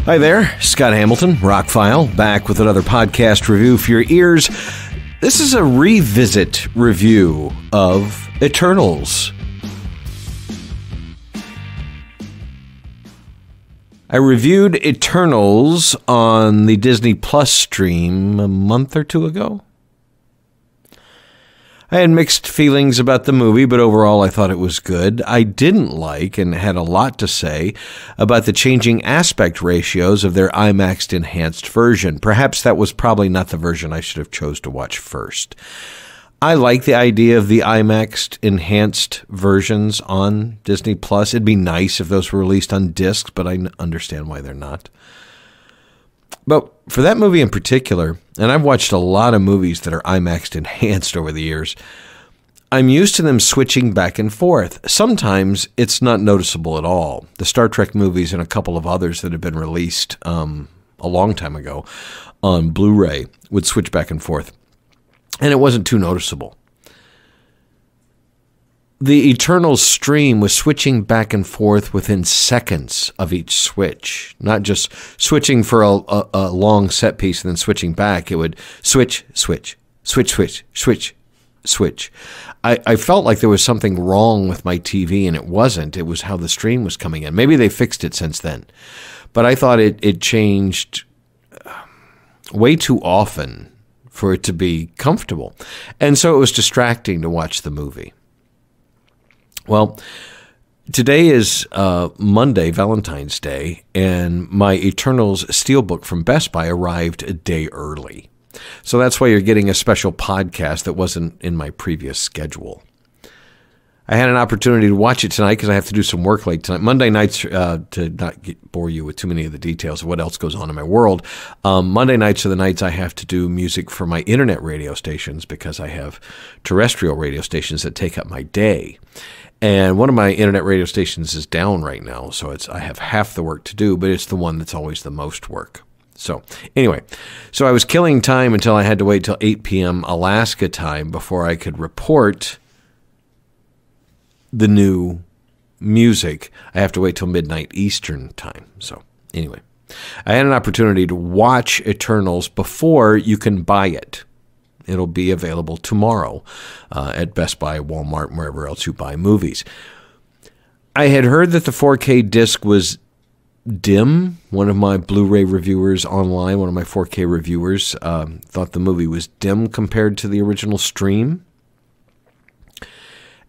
Hi there, Scott Hamilton, Rockfile, back with another podcast review for your ears. This is a revisit review of Eternals. I reviewed Eternals on the Disney Plus stream a month or two ago. I had mixed feelings about the movie, but overall I thought it was good. I didn't like and had a lot to say about the changing aspect ratios of their IMAX enhanced version. Perhaps that was probably not the version I should have chose to watch first. I like the idea of the IMAX enhanced versions on Disney Plus. It'd be nice if those were released on discs, but I understand why they're not. But for that movie in particular, and I've watched a lot of movies that are IMAX enhanced over the years, I'm used to them switching back and forth. Sometimes it's not noticeable at all. The Star Trek movies and a couple of others that have been released a long time ago on Blu-ray would switch back and forth, and it wasn't too noticeable. The Eternals stream was switching back and forth within seconds of each switch, not just switching for a long set piece and then switching back. It would switch, switch, switch, switch, switch, switch. I felt like there was something wrong with my TV, and it wasn't. It was how the stream was coming in. Maybe they fixed it since then. But I thought it changed way too often for it to be comfortable. And so it was distracting to watch the movie. Well, today is Monday, Valentine's Day, and my Eternals Steelbook from Best Buy arrived a day early. So that's why you're getting a special podcast that wasn't in my previous schedule. I had an opportunity to watch it tonight because I have to do some work late tonight. Monday nights, to not bore you with too many of the details of what else goes on in my world, Monday nights are the nights I have to do music for my internet radio stations because I have terrestrial radio stations that take up my day. And one of my internet radio stations is down right now, so I have half the work to do, but it's the one that's always the most work. So anyway, I was killing time until I had to wait till 8 p.m. Alaska time before I could report the new music. I have to wait till midnight Eastern time. So anyway, I had an opportunity to watch Eternals before you can buy it. It'll be available tomorrow at Best Buy, Walmart, and wherever else you buy movies. I had heard that the 4K disc was dim. One of my Blu-ray reviewers online, one of my 4K reviewers, thought the movie was dim compared to the original stream.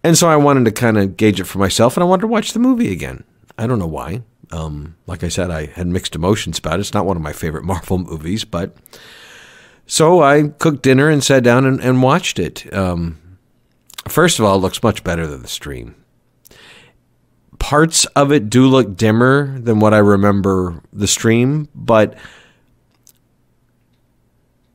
And so I wanted to kind of gauge it for myself, and I wanted to watch the movie again. I don't know why. Like I said, I had mixed emotions about it. It's not one of my favorite Marvel movies, but... So I cooked dinner and sat down and watched it. First of all, it looks much better than the stream. Parts of it do look dimmer than what I remember the stream, but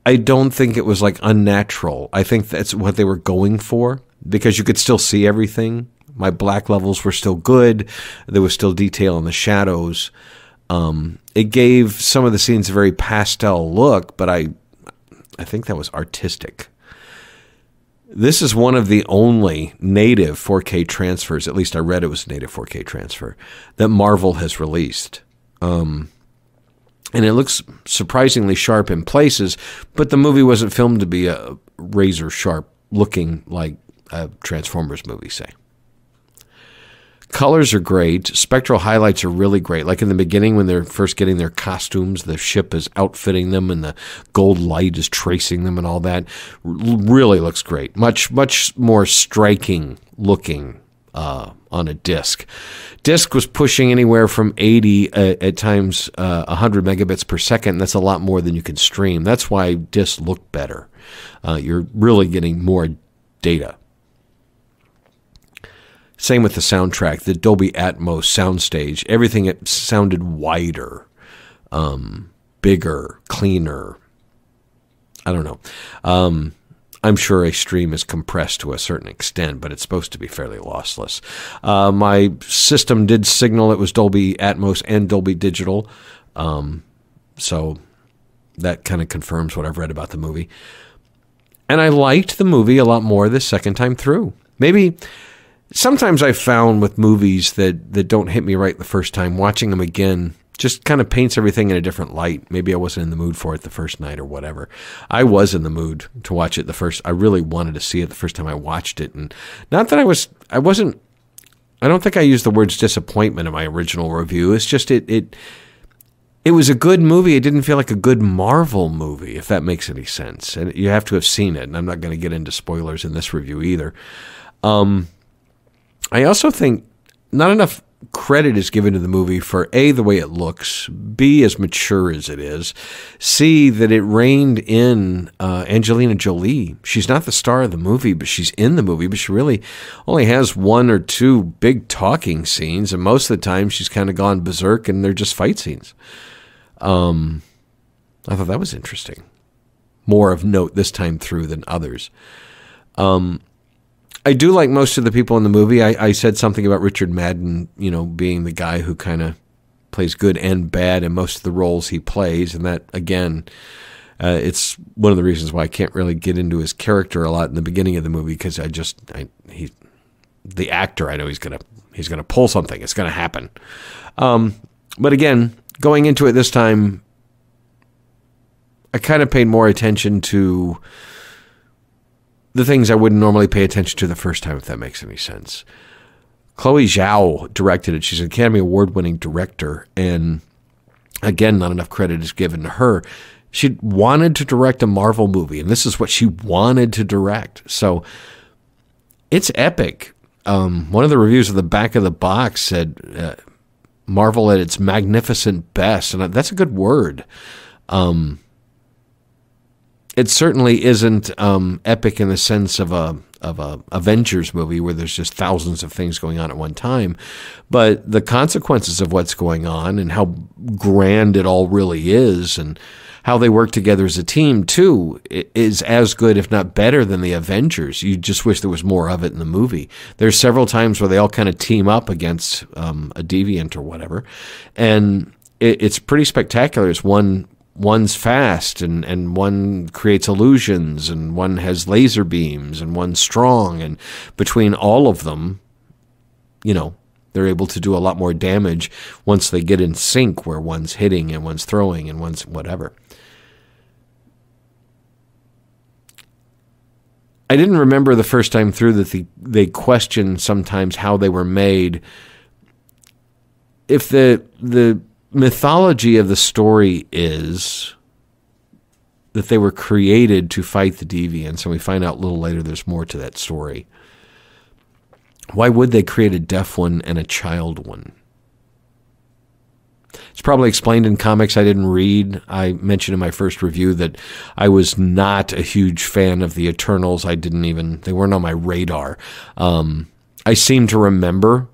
I don't think it was like unnatural. I think that's what they were going for because you could still see everything. My black levels were still good. There was still detail in the shadows. It gave some of the scenes a very pastel look, but I think that was artistic. This is one of the only native 4K transfers, at least I read it was a native 4K transfer, that Marvel has released. And it looks surprisingly sharp in places, but the movie wasn't filmed to be a razor sharp looking like a Transformers movie, say. Colors are great. Spectral highlights are really great. Like in the beginning when they're first getting their costumes, the ship is outfitting them and the gold light is tracing them and all that. Really looks great. Much more striking looking on a disc. Disc was pushing anywhere from 80 at times 100 megabits per second. That's a lot more than you can stream. That's why discs look better. You're really getting more data. Same with the soundtrack, the Dolby Atmos soundstage. Everything it sounded wider, bigger, cleaner. I don't know. I'm sure a stream is compressed to a certain extent, but it's supposed to be fairly lossless. My system did signal it was Dolby Atmos and Dolby Digital, so that kind of confirms what I've read about the movie. And I liked the movie a lot more the second time through. Maybe... Sometimes I found with movies that don't hit me right the first time, watching them again just kind of paints everything in a different light. Maybe I wasn't in the mood for it the first night or whatever. I was in the mood to watch it I really wanted to see it the first time I watched it. And not that I don't think I used the words disappointment in my original review. It's just it was a good movie. It didn't feel like a good Marvel movie, if that makes any sense. And you have to have seen it, and I'm not going to get into spoilers in this review either. I also think not enough credit is given to the movie for A, the way it looks, B, as mature as it is, C, that it reined in Angelina Jolie. She's not the star of the movie, but she's in the movie, but she really only has one or two big talking scenes, and most of the time she's kind of gone berserk and they're just fight scenes. I thought that was interesting. More of note this time through than others. I do like most of the people in the movie. I said something about Richard Madden, being the guy who kind of plays good and bad in most of the roles he plays. And that, again, it's one of the reasons why I can't really get into his character a lot in the beginning of the movie, because the actor, I know he's gonna pull something. It's gonna happen. But again, going into it this time, I kind of paid more attention to the things I wouldn't normally pay attention to the first time, if that makes any sense. Chloe Zhao directed it. She's an Academy Award-winning director, and again, not enough credit is given to her. She wanted to direct a Marvel movie, and this is what she wanted to direct. So it's epic. One of the reviews of the back of the box said Marvel at its magnificent best, and that's a good word. It certainly isn't epic in the sense of a Avengers movie where there's just thousands of things going on at one time, but the consequences of what's going on and how grand it all really is, and how they work together as a team too, is as good, if not better, than the Avengers. You just wish there was more of it in the movie. There's several times where they all kind of team up against a deviant or whatever, and it's pretty spectacular. It's one's fast, and one creates illusions, and one has laser beams, and one's strong, and between all of them, they're able to do a lot more damage once they get in sync, where one's hitting and one's throwing and one's whatever. I didn't remember the first time through that they question sometimes how they were made. If the mythology of the story is that they were created to fight the deviants, and we find out a little later there's more to that story, why would they create a deaf one and a child one? It's probably explained in comics I didn't read. I mentioned in my first review that I was not a huge fan of the Eternals. They weren't on my radar. I seem to remember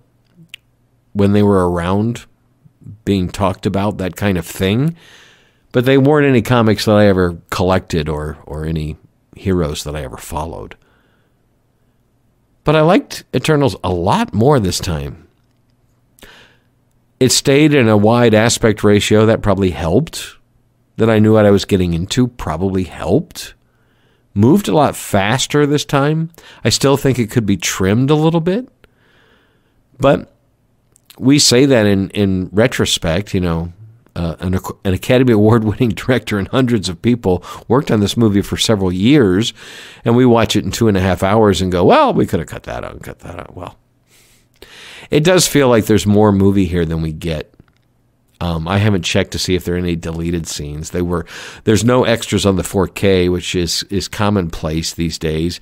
when they were around being talked about, that kind of thing, but they weren't any comics that I ever collected or any heroes that I ever followed. But I liked Eternals a lot more this time. It stayed in a wide aspect ratio. That probably helped. That I knew what I was getting into probably helped. Moved a lot faster this time. I still think it could be trimmed a little bit, but we say that in retrospect. An Academy Award-winning director and hundreds of people worked on this movie for several years, and we watch it in 2.5 hours and go, well, we could have cut that out. Well, it does feel like there's more movie here than we get. I haven't checked to see if there are any deleted scenes. There's no extras on the 4K, which is commonplace these days.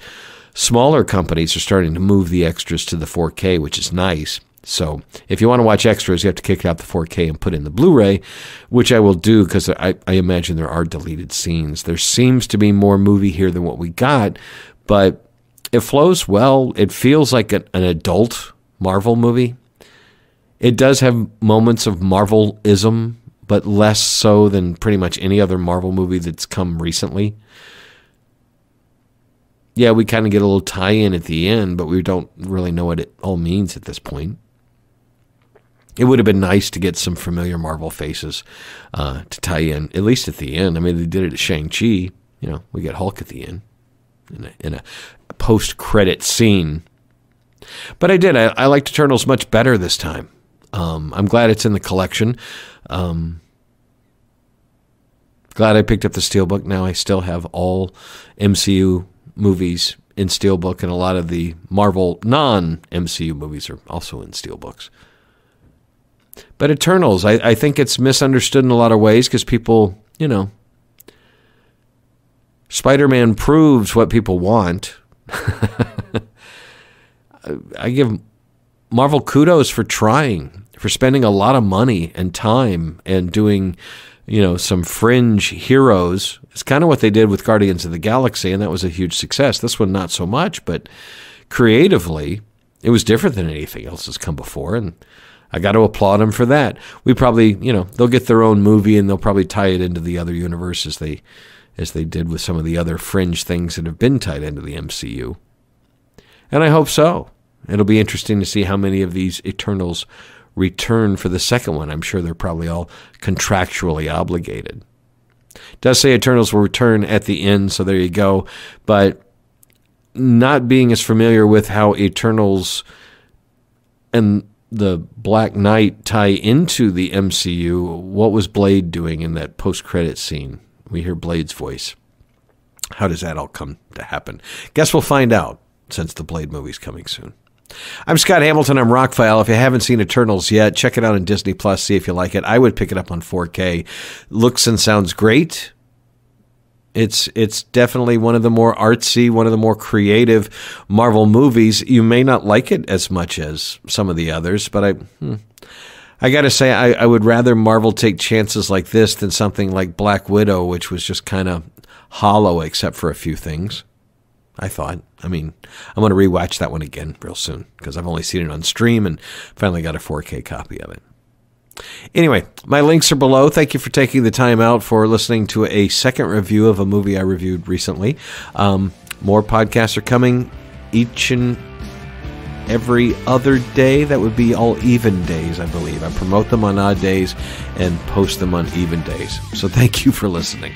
Smaller companies are starting to move the extras to the 4K, which is nice. So if you want to watch extras, you have to kick out the 4K and put in the Blu-ray, which I will do because I imagine there are deleted scenes. There seems to be more movie here than what we got, but it flows well. It feels like an adult Marvel movie. It does have moments of Marvel-ism, but less so than pretty much any other Marvel movie that's come recently. Yeah, we kind of get a little tie-in at the end, but we don't really know what it all means at this point. It would have been nice to get some familiar Marvel faces to tie in, at least at the end. I mean, they did it at Shang-Chi. We get Hulk at the end in a post-credit scene. But I liked Eternals much better this time. I'm glad it's in the collection. Glad I picked up the Steelbook. Now I still have all MCU movies in Steelbook, and a lot of the Marvel non-MCU movies are also in Steelbooks. But Eternals, I think it's misunderstood in a lot of ways because people, Spider-Man proves what people want. I give Marvel kudos for trying, for spending a lot of money and time and doing, some fringe heroes. It's kind of what they did with Guardians of the Galaxy, and that was a huge success. This one, not so much, but creatively, it was different than anything else that's come before, and I got to applaud them for that. We probably, they'll get their own movie, and they'll probably tie it into the other universe as they did with some of the other fringe things that have been tied into the MCU. And I hope so. It'll be interesting to see how many of these Eternals return for the second one. I'm sure they're probably all contractually obligated. It does say Eternals will return at the end, so there you go. But not being as familiar with how Eternals and the Black Knight tie into the MCU, what was Blade doing in that post-credit scene? We hear Blade's voice. How does that all come to happen? Guess we'll find out, since the Blade movie's coming soon. I'm Scott Hamilton. I'm Rockfile. If you haven't seen Eternals yet, check it out on Disney Plus. See if you like it. I would pick it up on 4K. Looks and sounds great. It's definitely one of the more artsy, one of the more creative Marvel movies. You may not like it as much as some of the others, but I got to say, I would rather Marvel take chances like this than something like Black Widow, which was just kind of hollow except for a few things, I thought. I'm going to rewatch that one again real soon because I've only seen it on stream and finally got a 4K copy of it. Anyway, my links are below. Thank you for taking the time out for listening to a second review of a movie I reviewed recently. More podcasts are coming each and every other day. That would be all even days, I believe. I promote them on odd days and post them on even days. So thank you for listening.